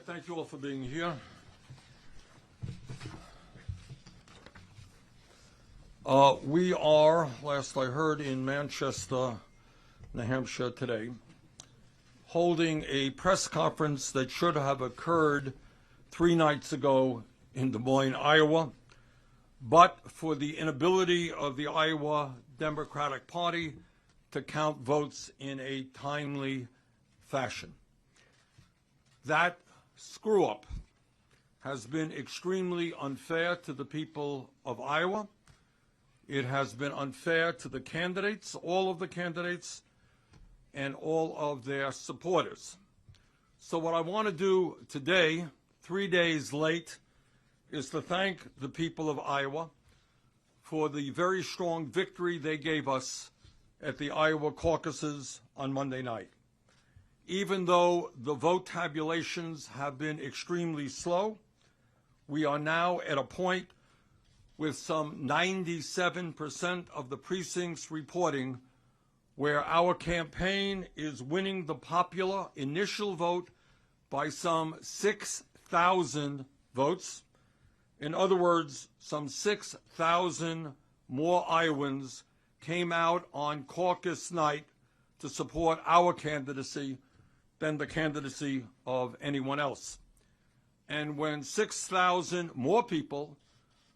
Thank you all for being here. We are, last I heard, in Manchester, New Hampshire today, holding a press conference that should have occurred 3 nights ago in Des Moines, Iowa, but for the inability of the Iowa Democratic Party to count votes in a timely fashion. That screw-up has been extremely unfair to the people of Iowa. It has been unfair to the candidates, all of the candidates, and all of their supporters. So what I want to do today, 3 days late, is to thank the people of Iowa for the very strong victory they gave us at the Iowa caucuses on Monday night. Even though the vote tabulations have been extremely slow, we are now at a point with some 97% of the precincts reporting where our campaign is winning the popular initial vote by some 6,000 votes. In other words, some 6,000 more Iowans came out on caucus night to support our candidacy than the candidacy of anyone else. And when 6,000 more people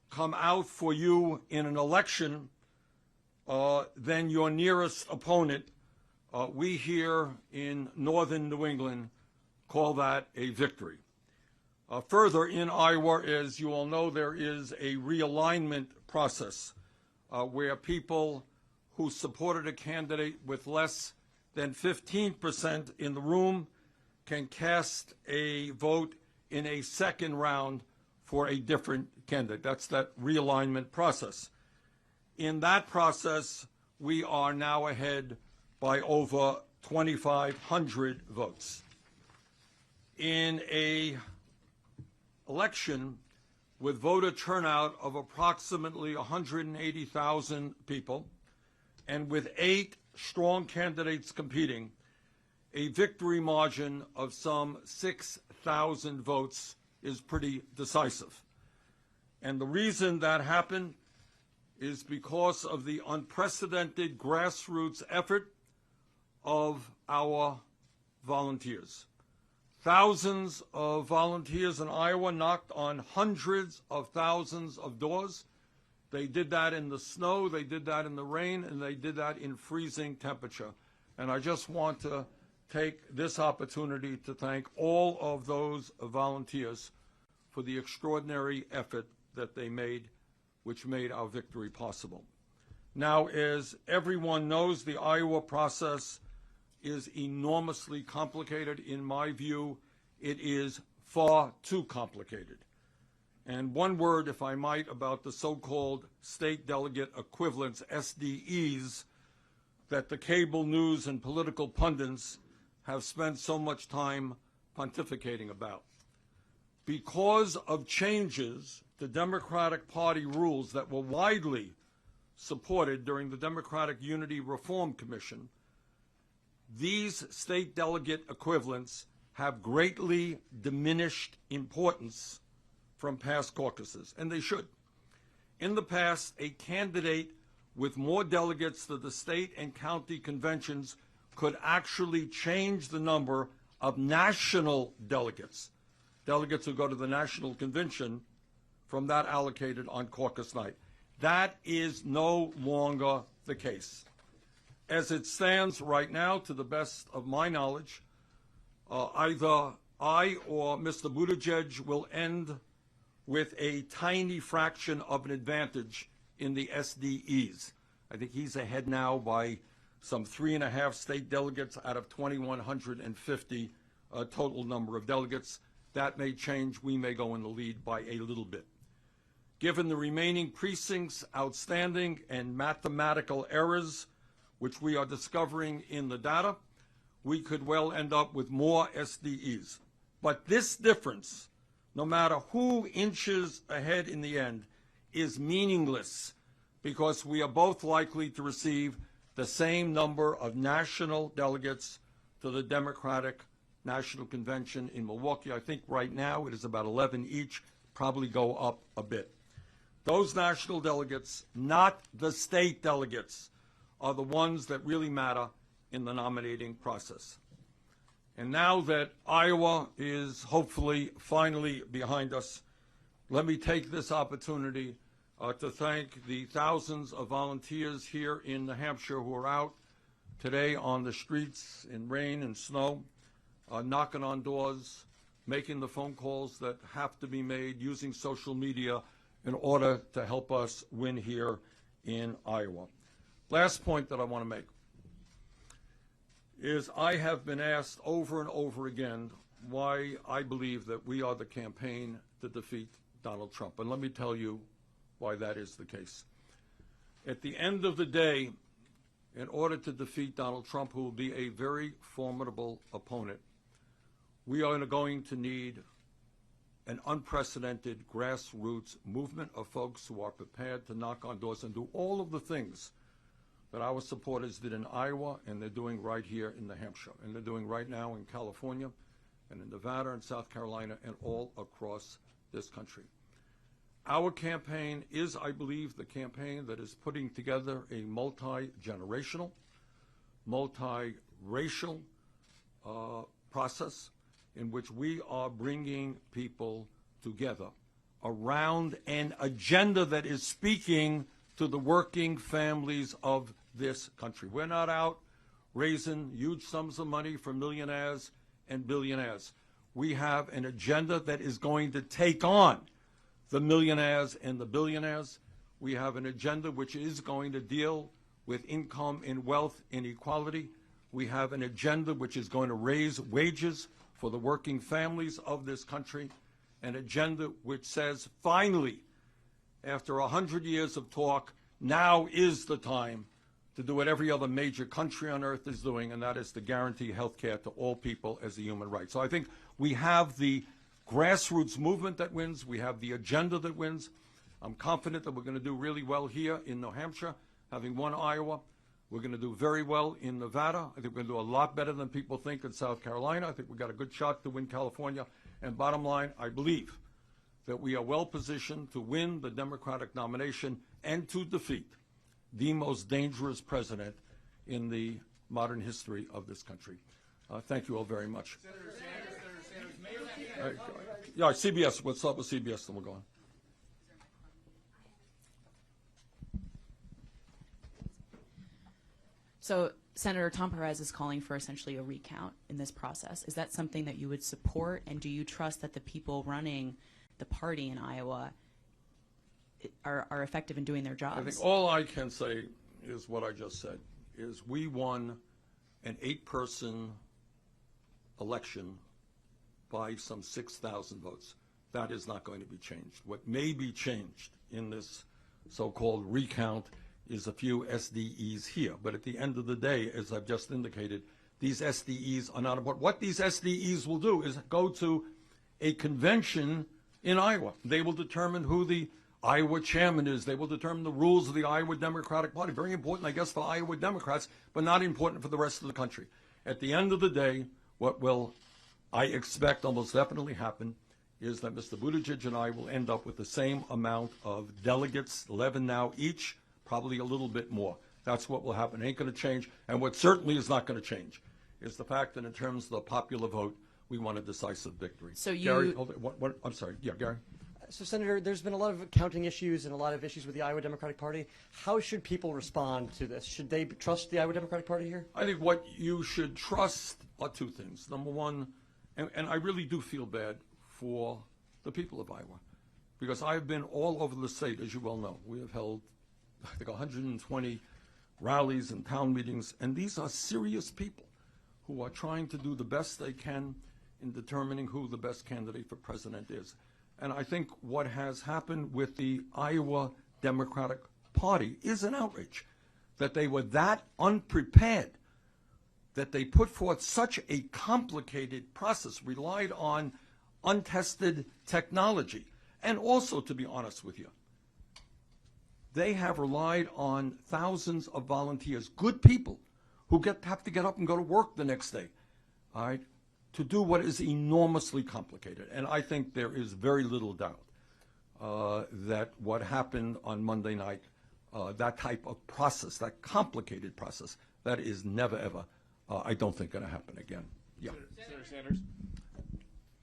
come out for you in an election than your nearest opponent, we here in northern New England call that a victory. Further, in Iowa, as you all know, there is a realignment process where people who supported a candidate with less than 15% in the room can cast a vote in a second round for a different candidate. That's that realignment process. In that process, we are now ahead by over 2,500 votes. In an election with voter turnout of approximately 180,000 people, and with 8 strong candidates competing, a victory margin of some 6,000 votes is pretty decisive. And the reason that happened is because of the unprecedented grassroots effort of our volunteers. Thousands of volunteers in Iowa knocked on hundreds of thousands of doors. They did that in the snow, they did that in the rain, and they did that in freezing temperature. And I just want to take this opportunity to thank all of those volunteers for the extraordinary effort that they made, which made our victory possible. Now, as everyone knows, the Iowa process is enormously complicated. In my view, it is far too complicated. And one word, if I might, about the so-called state delegate equivalents, SDEs, that the cable news and political pundits have spent so much time pontificating about. Because of changes to Democratic Party rules that were widely supported during the Democratic Unity Reform Commission, these state delegate equivalents have greatly diminished importance from past caucuses, and they should. In the past, a candidate with more delegates to the state and county conventions could actually change the number of national delegates, delegates who go to the national convention, from that allocated on caucus night. That is no longer the case. As it stands right now, to the best of my knowledge, either I or Mr. Buttigieg will end with a tiny fraction of an advantage in the SDEs. I think he's ahead now by some 3.5 state delegates out of 2,150 total number of delegates. That may change. We may go in the lead by a little bit. Given the remaining precincts outstanding and mathematical errors, which we are discovering in the data, we could well end up with more SDEs. But this difference, no matter who inches ahead in the end, is meaningless because we are both likely to receive the same number of national delegates to the Democratic national convention in Milwaukee. I think right now it is about 11 each, probably go up a bit. Those national delegates, not the state delegates, are the ones that really matter in the nominating process. And now that Iowa is hopefully finally behind us, let me take this opportunity to thank the thousands of volunteers here in New Hampshire who are out today on the streets in rain and snow, knocking on doors, making the phone calls that have to be made, using social media in order to help us win here in Iowa. Last point that I want to make is I have been asked over and over again why I believe that we are the campaign to defeat Donald Trump. And let me tell you why that is the case. At the end of the day, in order to defeat Donald Trump, who will be a very formidable opponent, we are going to need an unprecedented grassroots movement of folks who are prepared to knock on doors and do all of the things that our supporters did in Iowa, and they're doing right here in New Hampshire, and they're doing right now in California and in Nevada and South Carolina and all across this country. Our campaign is, I believe, the campaign that is putting together a multi-generational, multi-racial process in which we are bringing people together around an agenda that is speaking to the working families of this country. We're not out raising huge sums of money for millionaires and billionaires. We have an agenda that is going to take on the millionaires and the billionaires. We have an agenda which is going to deal with income and wealth inequality. We have an agenda which is going to raise wages for the working families of this country, an agenda which says, finally, after 100 years of talk, now is the time to do what every other major country on earth is doing, and that is to guarantee health care to all people as a human right. So I think we have the grassroots movement that wins. We have the agenda that wins. I'm confident that we're going to do really well here in New Hampshire, having won Iowa. We're going to do very well in Nevada. I think we're going to do a lot better than people think in South Carolina. I think we've got a good shot to win California. And bottom line, I believe that we are well positioned to win the Democratic nomination and to defeat the most dangerous president in the modern history of this country. Thank you all very much. Senator Sanders, Yeah, CBS. What's up with CBS? Then we'll go on. So Senator Tom Perez is calling for essentially a recount in this process. Is that something that you would support? And do you trust that the people running the party in Iowa are effective in doing their jobs? I think all I can say is what I just said, is we won an 8-person election by some 6,000 votes. That is not going to be changed. What may be changed in this so-called recount is a few SDEs here. But at the end of the day, as I've just indicated, these SDEs are not important. What these SDEs will do is go to a convention in Iowa. They will determine who the Iowa chairman is. They will determine the rules of the Iowa Democratic Party. Very important, I guess, for Iowa Democrats, but not important for the rest of the country. At the end of the day, what will, I expect, almost definitely happen is that Mr. Buttigieg and I will end up with the same amount of delegates, 11 now each, probably a little bit more. That's what will happen. It ain't going to change. And what certainly is not going to change is the fact that in terms of the popular vote, we want a decisive victory. So you... Gary, hold it. I'm sorry. Yeah, Gary. So, Senator, there's been a lot of counting issues and a lot of issues with the Iowa Democratic Party. How should people respond to this? Should they trust the Iowa Democratic Party here? I think what you should trust are two things. Number one, and I really do feel bad for the people of Iowa, because I've been all over the state, as you well know. We have held, I think, 120 rallies and town meetings, and these are serious people who are trying to do the best they can in determining who the best candidate for president is. And I think what has happened with the Iowa Democratic Party is an outrage, that they were that unprepared, that they put forth such a complicated process, relied on untested technology. And also, to be honest with you, they have relied on thousands of volunteers, good people, who have to get up and go to work the next day. All right? to do what is enormously complicated. And I think there is very little doubt that what happened on Monday night, that type of process, that complicated process, that is never, ever, I don't think, going to happen again. Yeah. Senator Sanders.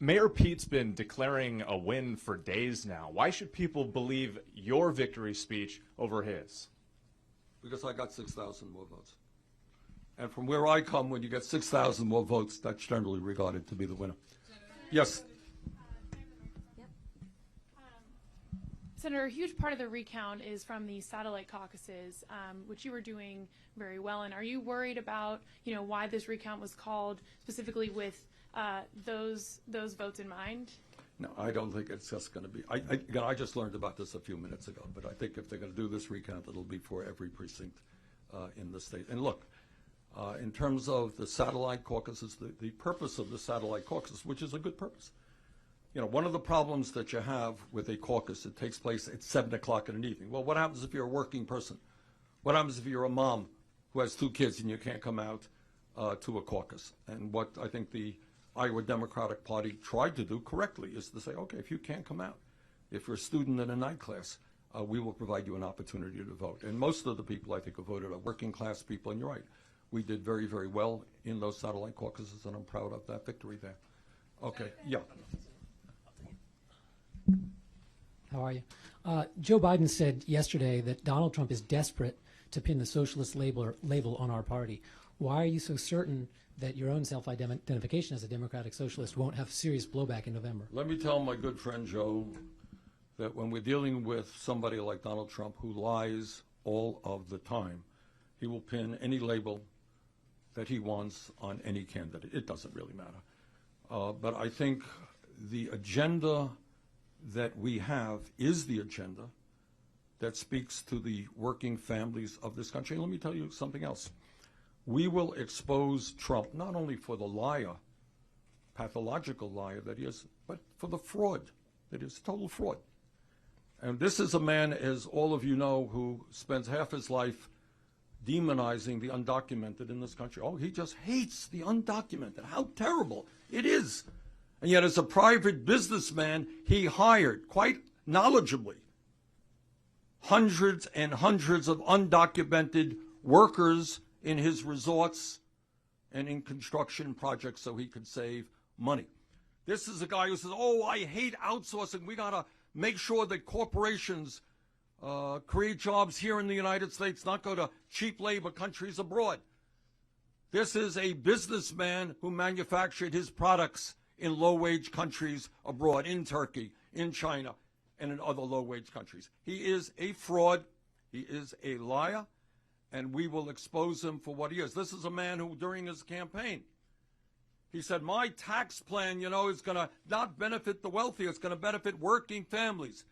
Mayor Pete's been declaring a win for days now. Why should people believe your victory speech over his? Because I got 6,000 more votes. And from where I come, when you get 6,000 more votes, that's generally regarded to be the winner. Yes. Senator, a huge part of the recount is from the satellite caucuses, which you were doing very well in. Are you worried about, why this recount was called specifically with those votes in mind? No, I don't think it's just going to be. Again, I just learned about this a few minutes ago, but I think if they're going to do this recount, it'll be for every precinct in the state. And look, in terms of the satellite caucuses, the purpose of the satellite caucus, which is a good purpose. One of the problems that you have with a caucus, it takes place at 7 o'clock in the evening. Well, what happens if you're a working person? What happens if you're a mom who has 2 kids and you can't come out to a caucus? And what I think the Iowa Democratic Party tried to do correctly is to say, okay, if you can't come out, if you're a student in a night class, we will provide you an opportunity to vote. And most of the people, I think, who voted are working class people, and you're right. We did very, very well in those satellite caucuses, and I'm proud of that victory there. Okay, yeah. How are you? Joe Biden said yesterday that Donald Trump is desperate to pin the socialist label on our party. Why are you so certain that your own self-identification as a democratic socialist won't have serious blowback in November? Let me tell my good friend Joe that when we're dealing with somebody like Donald Trump who lies all of the time, he will pin any label that he wants on any candidate. It doesn't really matter. But I think the agenda that we have is the agenda that speaks to the working families of this country. And let me tell you something else. We will expose Trump not only for the liar, pathological liar that he is, but for the fraud that is, total fraud. And this is a man, as all of you know, who spends half his life demonizing the undocumented in this country. Oh, he just hates the undocumented. How terrible it is. And yet, as a private businessman, he hired, quite knowledgeably, hundreds and hundreds of undocumented workers in his resorts and in construction projects so he could save money. This is a guy who says, oh, I hate outsourcing. We got to make sure that corporations create jobs here in the United States, not go to cheap labor countries abroad. This is a businessman who manufactured his products in low-wage countries abroad, in Turkey, in China, and in other low-wage countries. He is a fraud. He is a liar, and we will expose him for what he is. This is a man who, during his campaign, he said, my tax plan, is going to not benefit the wealthy. It's going to benefit working families.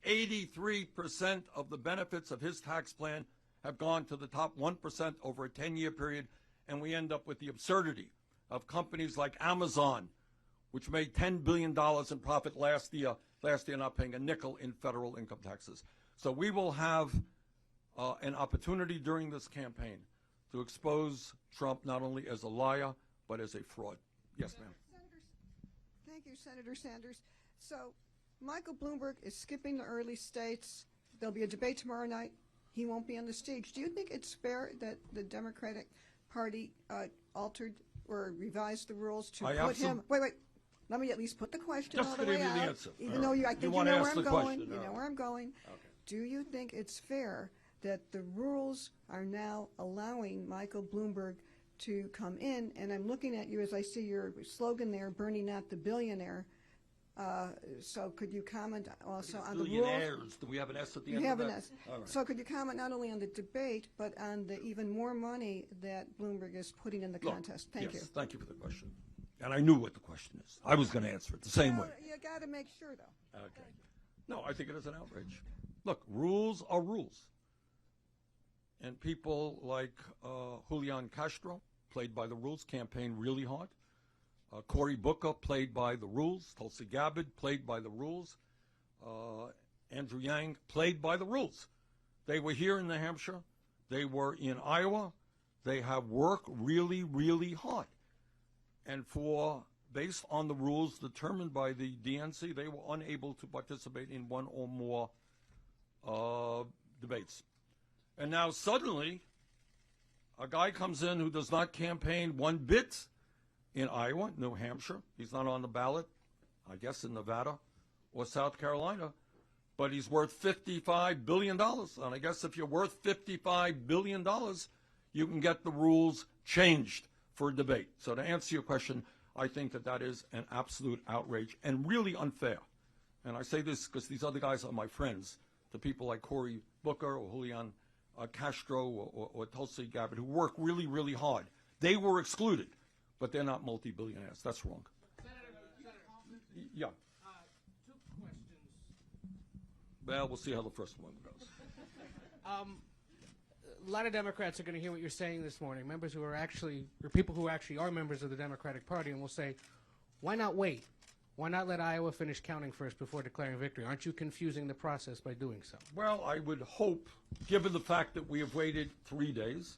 83% of the benefits of his tax plan have gone to the top 1% over a 10-year period, and we end up with the absurdity of companies like Amazon, which made $10 billion in profit last year, not paying a nickel in federal income taxes. So we will have an opportunity during this campaign to expose Trump not only as a liar, but as a fraud. Yes, ma'am. Thank you, Senator Sanders. So Michael Bloomberg is skipping the early states. There'll be a debate tomorrow night. He won't be on the stage. Do you think it's fair that the Democratic Party altered or revised the rules to put him? Wait. Let me at least put the question all the way out. Answer. Even though I think you know where I'm going. You know where I'm going. Okay. Do you think it's fair that the rules are now allowing Michael Bloomberg to come in? And I'm looking at you as I see your slogan there, Bernie not the billionaire. So could you comment also on the rules? Billionaires. Do we have an S at the end of that? You have an S. All right. So could you comment not only on the debate, but on the even more money that Bloomberg is putting in the contest? Thank you. Thank you for the question. And I knew what the question is. I was going to answer it the same way. You got to make sure, though. Okay. No, I think it is an outrage. Look, rules are rules. And people like Julian Castro played by the rules, campaigned really hard. Cory Booker played by the rules. Tulsi Gabbard played by the rules. Andrew Yang played by the rules. They were here in New Hampshire. They were in Iowa. They have worked really, really hard. And for based on the rules determined by the DNC, they were unable to participate in one or more debates. And now suddenly, a guy comes in who does not campaign one bit in Iowa, New Hampshire. He's not on the ballot, I guess, in Nevada or South Carolina, but he's worth $55 billion. And I guess if you're worth $55 billion, you can get the rules changed for a debate. So to answer your question, I think that that is an absolute outrage and really unfair. And I say this because these other guys are my friends, the people like Cory Booker or Julian Castro or Tulsi Gabbard, who work really, really hard. They were excluded, but they're not multi-billionaires. That's wrong. Yeah. Two questions. Well, we'll see how the first one goes. A lot of Democrats are going to hear what you're saying this morning. Members who are actually, or people who actually are members of the Democratic Party, and will say, why not wait? Why not let Iowa finish counting first before declaring victory? Aren't you confusing the process by doing so? Well, I would hope, given the fact that we have waited 3 days,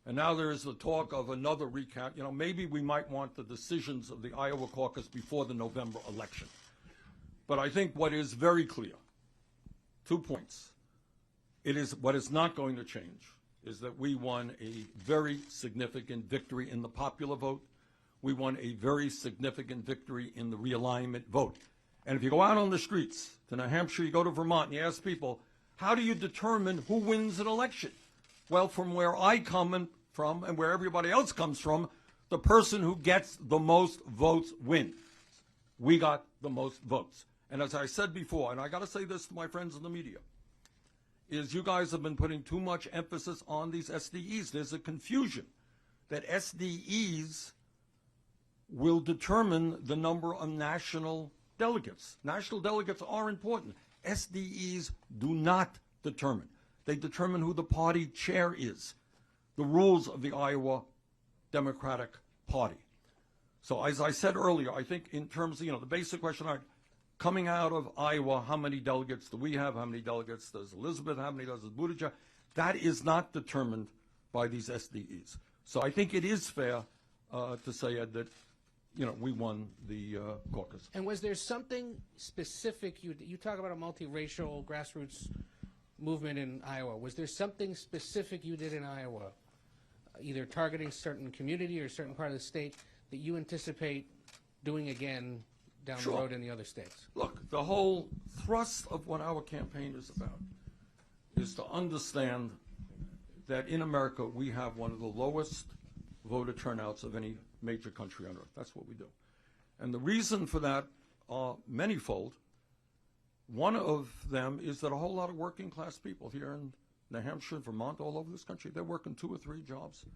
and now there is the talk of another recount, maybe we might want the decisions of the Iowa caucus before the November election. But I think what is very clear, 2 points. It is what is not going to change is that we won a very significant victory in the popular vote. We won a very significant victory in the realignment vote. And if you go out on the streets to New Hampshire, you go to Vermont, and you ask people, how do you determine who wins an election? Well, from where I come from and where everybody else comes from, the person who gets the most votes wins. We got the most votes. And as I said before, and I got to say this to my friends in the media, is you guys have been putting too much emphasis on these SDEs. There's a confusion that SDEs will determine the number of national delegates. National delegates are important. SDEs do not determine. They determine who the party chair is, the rules of the Iowa Democratic Party. So as I said earlier, I think in terms of, the basic question, coming out of Iowa, how many delegates do we have? How many delegates does Elizabeth? How many does Buttigieg? That is not determined by these SDEs. So I think it is fair to say, Ed, that we won the caucus. And was there something specific, you talk about a multiracial grassroots movement in Iowa, was there something specific you did in Iowa, either targeting certain community or a certain part of the state, that you anticipate doing again down the road in the other states? Look, the whole thrust of what our campaign is about is to understand that in America we have one of the lowest voter turnouts of any major country on earth. That's what we do. And the reason for that are manyfold. One of them is that a whole lot of working class people here in New Hampshire, Vermont, all over this country, they're working 2 or 3 jobs.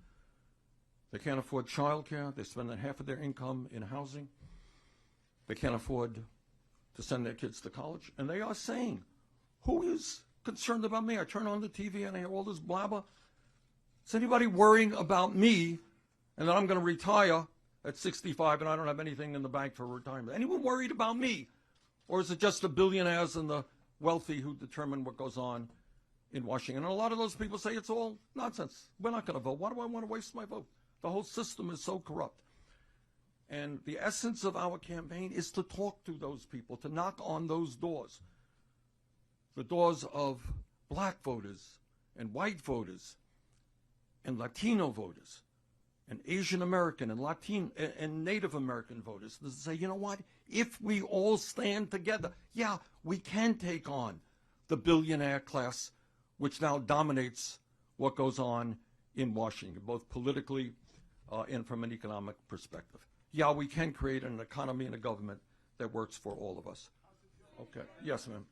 They can't afford child care. They spend half of their income in housing. They can't afford to send their kids to college. And they are saying, who is concerned about me? I turn on the TV and I hear all this blabber. Is anybody worrying about me and that I'm going to retire at 65 and I don't have anything in the bank for retirement? Anyone worried about me? Or is it just the billionaires and the wealthy who determine what goes on in Washington? And a lot of those people say it's all nonsense. We're not going to vote. Why do I want to waste my vote? The whole system is so corrupt. And the essence of our campaign is to talk to those people, to knock on those doors. The doors of black voters and white voters and Latino voters and Asian American and Latin and Native American voters to say, you know what, if we all stand together, yeah, we can take on the billionaire class, which now dominates what goes on in Washington, both politically and from an economic perspective. Yeah, we can create an economy and a government that works for all of us. Okay. Yes, ma'am.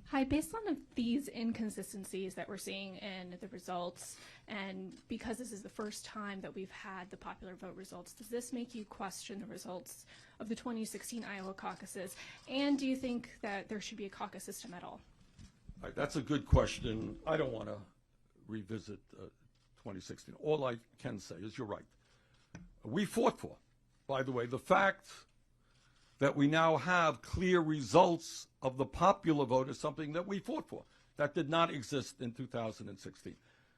Hi, based on these inconsistencies that we're seeing in the results, and because this is the first time that we've had the popular vote results, does this make you question the results of the 2016 Iowa caucuses? And do you think that there should be a caucus system at all? All right, that's a good question. I don't want to revisit 2016. All I can say is you're right. We fought for, by the way, the fact that we now have clear results of the popular vote is something that we fought for. That did not exist in 2016.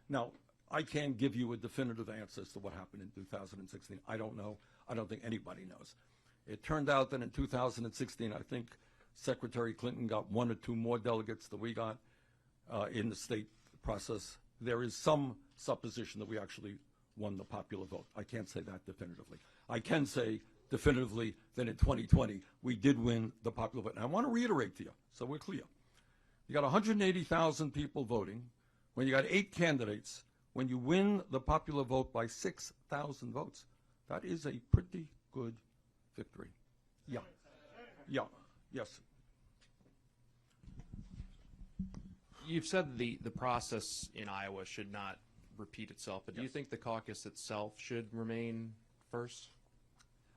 Now, I can't give you a definitive answer as to what happened in 2016. I don't know. I don't think anybody knows. It turned out that in 2016, I think Secretary Clinton got 1 or 2 more delegates than we got in the state process. There is some supposition that we actually won the popular vote. I can't say that definitively. I can say definitively that in 2020, we did win the popular vote. And I want to reiterate to you, so we're clear. You got 180,000 people voting. When you got 8 candidates, when you win the popular vote by 6,000 votes, that is a pretty good victory. Yeah. Yeah. Yes. You've said the process in Iowa should not repeat itself, but do you think the caucus itself should remain first?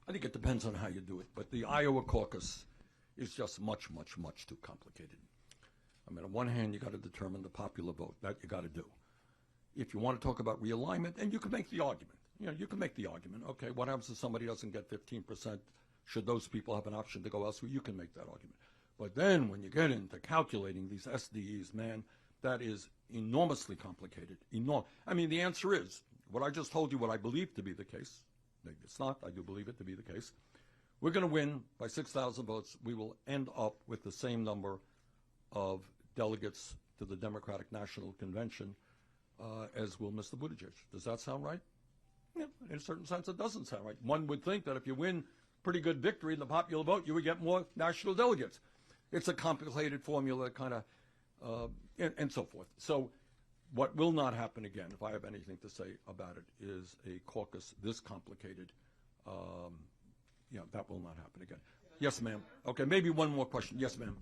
I think it depends on how you do it, but the Iowa caucus is just much, much, much too complicated. I mean, on one hand, you got to determine the popular vote. That you got to do. If you want to talk about realignment, and you can make the argument. You know, you can make the argument. Okay, what happens if somebody doesn't get 15%? Should those people have an option to go elsewhere? You can make that argument. But then when you get into calculating these SDEs, man, that is enormously complicated. I mean, the answer is, what I just told you, what I believe to be the case. Maybe it's not. I do believe it to be the case. We're going to win by 6,000 votes. We will end up with the same number of delegates to the Democratic National Convention as will Mr. Buttigieg. Does that sound right? Yeah, in a certain sense, it doesn't sound right. One would think that if you win pretty good victory in the popular vote, you would get more national delegates. It's a complicated formula, kind of, and so forth. So what will not happen again, if I have anything to say about it, is a caucus this complicated. That will not happen again. Yes, ma'am. Okay, maybe one more question. Yes, ma'am.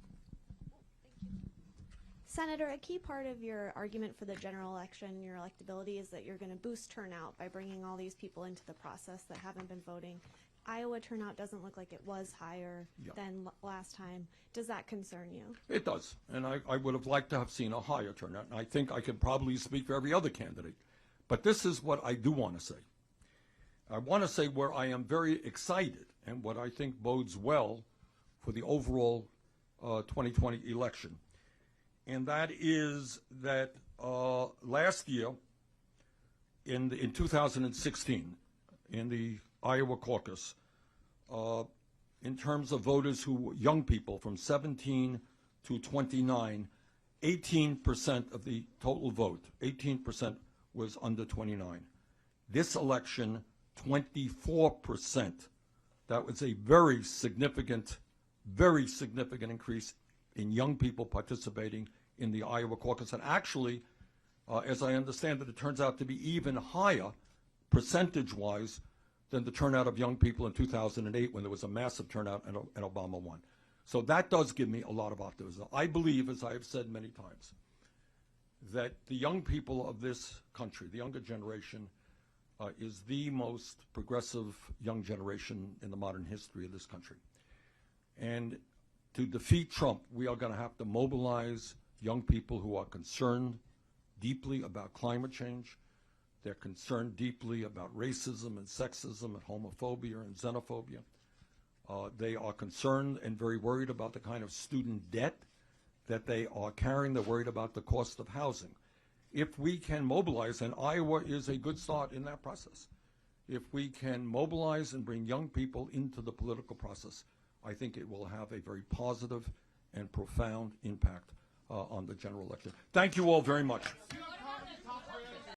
Senator, a key part of your argument for the general election, your electability, is that you're going to boost turnout by bringing all these people into the process that haven't been voting. Iowa turnout doesn't look like it was higher than last time. Does that concern you? It does, and I would have liked to have seen a higher turnout, and I think I could probably speak for every other candidate. But this is what I do want to say. I want to say where I am very excited and what I think bodes well for the overall 2020 election. And that is that last year, in 2016, in the Iowa caucus, in terms of voters who, young people from 17 to 29, 18% of the total vote, 18% was under 29. This election, 24%. That was a very significant increase in young people participating in the Iowa caucus. And actually, as I understand it, it turns out to be even higher, percentage-wise, than the turnout of young people in 2008 when there was a massive turnout and Obama won. So that does give me a lot of optimism. I believe, as I have said many times, that the young people of this country, the younger generation, is the most progressive young generation in the modern history of this country. And to defeat Trump, we are going to have to mobilize young people who are concerned deeply about climate change. They're concerned deeply about racism and sexism and homophobia and xenophobia. They are concerned and very worried about the kind of student debt that they are carrying. They're worried about the cost of housing. If we can mobilize, and Iowa is a good start in that process, if we can mobilize and bring young people into the political process, I think it will have a very positive and profound impact on the general election. Thank you all very much.